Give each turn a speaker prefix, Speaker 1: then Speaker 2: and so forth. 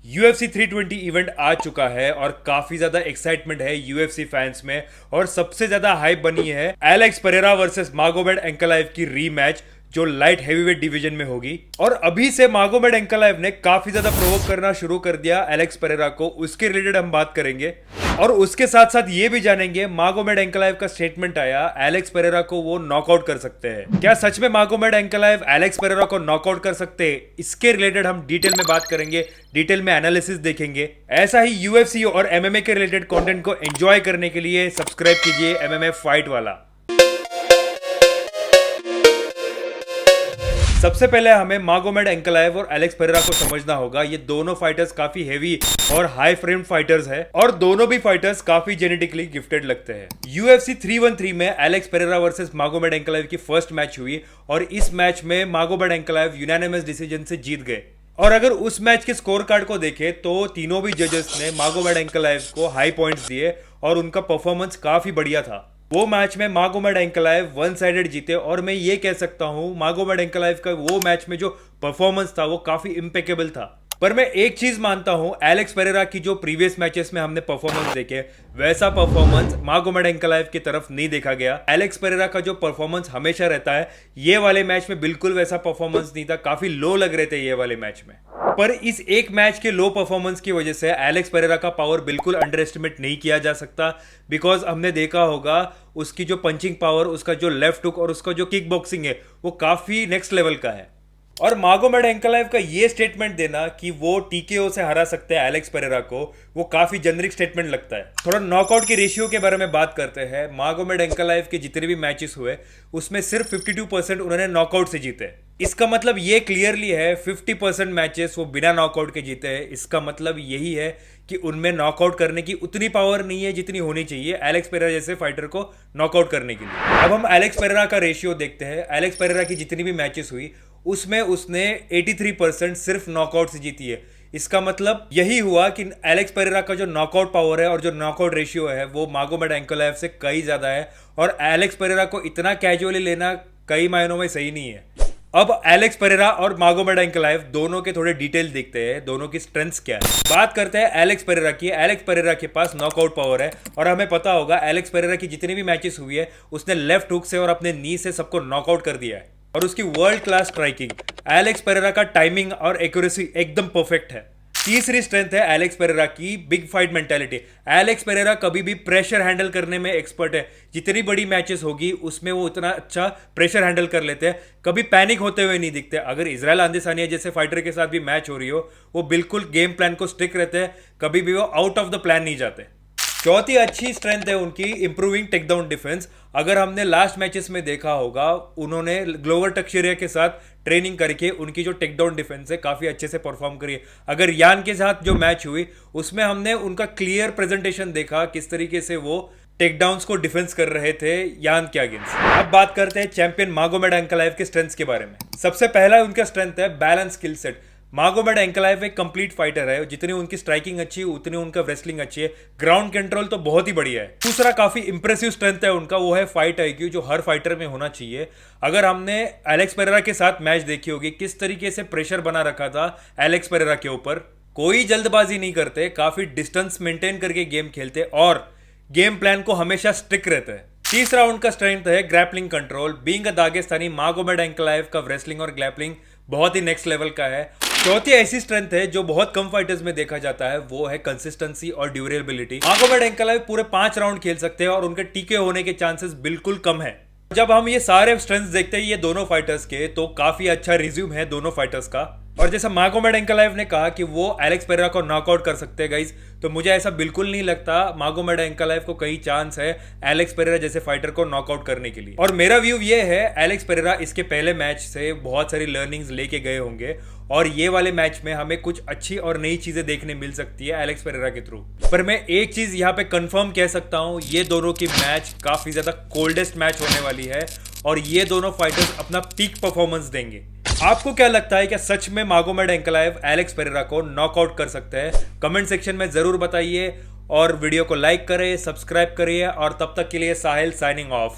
Speaker 1: UFC 320 event आ चुका है और काफी ज्यादा एक्साइटमेंट है UFC फैंस में। और सबसे ज्यादा हाइप बनी है एलेक्स पेरेरा वर्सेस मागोमेड एंकलाइव की रीमैच, जो लाइट हेवीवेट डिवीजन में होगी। और अभी से मागोमेड एंकलाइव ने काफी ज्यादा प्रोवोक करना शुरू कर दिया एलेक्स पेरेरा को। उसके रिलेटेड हम बात करेंगे और उसके साथ साथ ये भी जानेंगे मागोमेड एंकलाइव का स्टेटमेंट आया एलेक्स पेरेरा को वो नॉकआउट कर सकते हैं। क्या सच में मागोमेड एंकलाइव एलेक्स पेरेरा को नॉकआउट कर सकते हैं? इसके रिलेटेड हम डिटेल में बात करेंगे, डिटेल में एनालिसिस देखेंगे। ऐसा ही यूएफसी और एमएमए के रिलेटेड कंटेंट को एंजॉय करने के लिए सब्सक्राइब कीजिए एमएमए फाइट वाला। सबसे पहले हमें मागोमेड एंकलाइव और एलेक्स पेरेरा को समझना होगा। ये दोनों फाइटर्स काफी हेवी और हाई फ्रेम फाइटर्स हैं और दोनों भी फाइटर्स काफी जेनेटिकली गिफ्टेड लगते हैं। UFC 313 में एलेक्स पेरेरा वर्सेस मागोमेड एंकलाइव की फर्स्ट मैच हुई और इस मैच में मागोमेड एंकलाइव यूनानिमस डिसीजन से जीत गए। और अगर उस मैच के स्कोर कार्ड को देखें तो तीनों भी जजेस ने मागोमेड एंकलाइव को हाई पॉइंट्स दिए और उनका परफॉर्मेंस काफी बढ़िया था। वो मैच में मागोमेड एंकलाइव वन साइडेड जीते और मैं ये कह सकता हूं मागोमेड एंकलाइव का वो मैच में जो परफॉर्मेंस था वो काफी इम्पेकेबल था। पर मैं एक चीज मानता हूं, एलेक्स पेरेरा की जो प्रीवियस मैचेस में हमने परफॉर्मेंस देखे वैसा परफॉर्मेंस मागोमेड एंकलाइव की तरफ नहीं देखा गया। एलेक्स पेरेरा का जो परफॉर्मेंस हमेशा रहता है, ये वाले मैच में बिल्कुल वैसा परफॉर्मेंस नहीं था। काफी लो लग रहे थे ये वाले मैच में। पर इस एक मैच के लो परफॉर्मेंस की वजह से एलेक्स पेरेरा का पावर बिल्कुल अंडर एस्टिमेट नहीं किया जा सकता। बिकॉज हमने देखा होगा उसकी जो पंचिंग पावर, उसका जो लेफ्ट हुक और उसका जो किक बॉक्सिंग है वो काफी नेक्स्ट लेवल का है। और मागोमेड एंकलाइव का ये स्टेटमेंट देना कि वो टीकेओ से हरा सकते हैं एलेक्स पेरेरा को, वो काफी जेनरिक स्टेटमेंट लगता है। थोड़ा नॉकआउट के रेशियो के बारे में बात करते हैं। मागोमेड एंकलाइव के जितने भी मैचेस हुए उसमें सिर्फ 52% उन्होंने नॉकआउट से जीते। इसका मतलब ये क्लियरली है 50% मैचेस वो बिना नॉकआउट के जीते हैं। इसका मतलब यही है कि उनमें नॉकआउट करने की उतनी पावर नहीं है जितनी होनी चाहिए एलेक्स पेरेरा जैसे फाइटर को नॉकआउट करने के लिए। अब हम एलेक्स पेरेरा का रेशियो देखते हैं। एलेक्स पेरेरा की जितनी भी मैचेस हुई उसमें उसने 83% सिर्फ नॉकआउट से जीती है। इसका मतलब यही हुआ कि एलेक्स पेरेरा का जो नॉकआउट पावर है और जो नॉकआउट रेशियो है वो मागोमेड एंकलाइव से कई ज्यादा है। और एलेक्स पेरेरा को इतना कैजुअली लेना कई मायनों में सही नहीं है। अब एलेक्स पेरेरा और मागोमेड एंकलाइव दोनों के थोड़े डिटेल देखते हैं, दोनों की स्ट्रेंथ्स क्या है। बात करते हैं एलेक्स पेरेरा की। एलेक्स पेरेरा के पास नॉकआउट पावर है और हमें पता होगा एलेक्स पेरेरा की जितनी भी मैचेस हुई है उसने लेफ्ट हुक से और अपने नी से सबको नॉकआउट कर दिया है। और उसकी world class striking, Alex Pereira का टाइमिंग और एक्यूरेसी एकदम परफेक्ट है। तीसरी स्ट्रेंथ है एलेक्स पेरेरा की big fight mentality. Alex Pereira कभी भी प्रेशर हैंडल करने में एक्सपर्ट है। जितनी बड़ी मैचेस होगी उसमें वो उतना अच्छा प्रेशर हैंडल कर लेते हैं, कभी पैनिक होते हुए नहीं दिखते। अगर इजराइल आदेसानिया जैसे फाइटर के साथ भी मैच हो रही हो वो बिल्कुल गेम प्लान को स्टिक रहते हैं, कभी भी वो आउट ऑफ द प्लान नहीं जाते। चौथी अच्छी स्ट्रेंथ है उनकी इंप्रूविंग टेकडाउन डिफेंस। अगर हमने लास्ट मैचेस में देखा होगा उन्होंने ग्लोवर टक्शेरिया के साथ ट्रेनिंग करके उनकी जो टेकडाउन डिफेंस है काफी अच्छे से परफॉर्म करी है। अगर यान के साथ जो मैच हुई उसमें हमने उनका क्लियर प्रेजेंटेशन देखा किस तरीके से वो टेकडाउन्स को डिफेंस कर रहे थे यान के अगेंस्ट। अब बात करते हैं चैंपियन मागोमेड एंकलाइव के स्ट्रेंथ्स के बारे में। सबसे पहला उनका स्ट्रेंथ है बैलेंस स्किल सेट। मागोमेड एंकलाइव एक कंप्लीट फाइटर है। जितनी उनकी स्ट्राइकिंग अच्छी है उतनी उनका रेसलिंग अच्छी है। ग्राउंड कंट्रोल तो बहुत ही बढ़िया है। दूसरा काफी इंप्रेसिव स्ट्रेंथ है उनका, वो है फाइट आईक्यू, जो हर फाइटर में होना चाहिए। अगर हमने एलेक्स पेरेरा के साथ मैच देखी होगी किस तरीके से प्रेशर बना रखा था एलेक्स पेरेरा के ऊपर। कोई जल्दबाजी नहीं करते, काफी डिस्टेंस मेंटेन करके गेम खेलते और गेम प्लान को हमेशा स्ट्रिक्ट रहते हैं। तीसरा उनका स्ट्रेंथ है grappling control. Being a Dagestani, Magomed Ankalaev का रेसलिंग और ग्रैपलिंग बहुत ही नेक्स्ट लेवल का है। चौथी ऐसी स्ट्रेंथ है जो बहुत कम फाइटर्स में देखा जाता है, वो है कंसिस्टेंसी और ड्यूरेबिलिटी। मागोमेड एंकलाइव पूरे 5 राउंड खेल सकते हैं और उनके टीके होने के चांसेस बिल्कुल कम है। जब हम ये सारे स्ट्रेंथ्स देखते हैं ये दोनों फाइटर्स के, तो काफी अच्छा रिज्यूम है दोनों फाइटर्स का। और जैसा मागोमेड एंकलाइव ने कहा कि वो एलेक्स पेरेरा को नॉकआउट कर सकते हैं गाइस, तो मुझे ऐसा बिल्कुल नहीं लगता। मागोमेड एंकलाइव को कई चांस है एलेक्स पेरेरा जैसे फाइटर को नॉकआउट करने के लिए। और मेरा व्यू ये है एलेक्स पेरेरा इसके पहले मैच से बहुत सारी लर्निंग्स लेके गए होंगे और ये वाले मैच में हमें कुछ अच्छी और नई चीजें देखने मिल सकती है एलेक्स पेरेरा के थ्रू। पर मैं एक चीज यहाँ पे कंफर्म कह सकता हूँ, ये दोनों की मैच काफी ज्यादा कोल्डेस्ट मैच होने वाली है और ये दोनों फाइटर्स अपना पीक परफॉर्मेंस देंगे। आपको क्या लगता है, क्या सच में मागोमेड एंकलाइव एलेक्स पेरेरा को नॉकआउट कर सकते हैं? कमेंट सेक्शन में जरूर बताइए और वीडियो को लाइक करें, सब्सक्राइब करिए और तब तक के लिए साहिल साइनिंग ऑफ।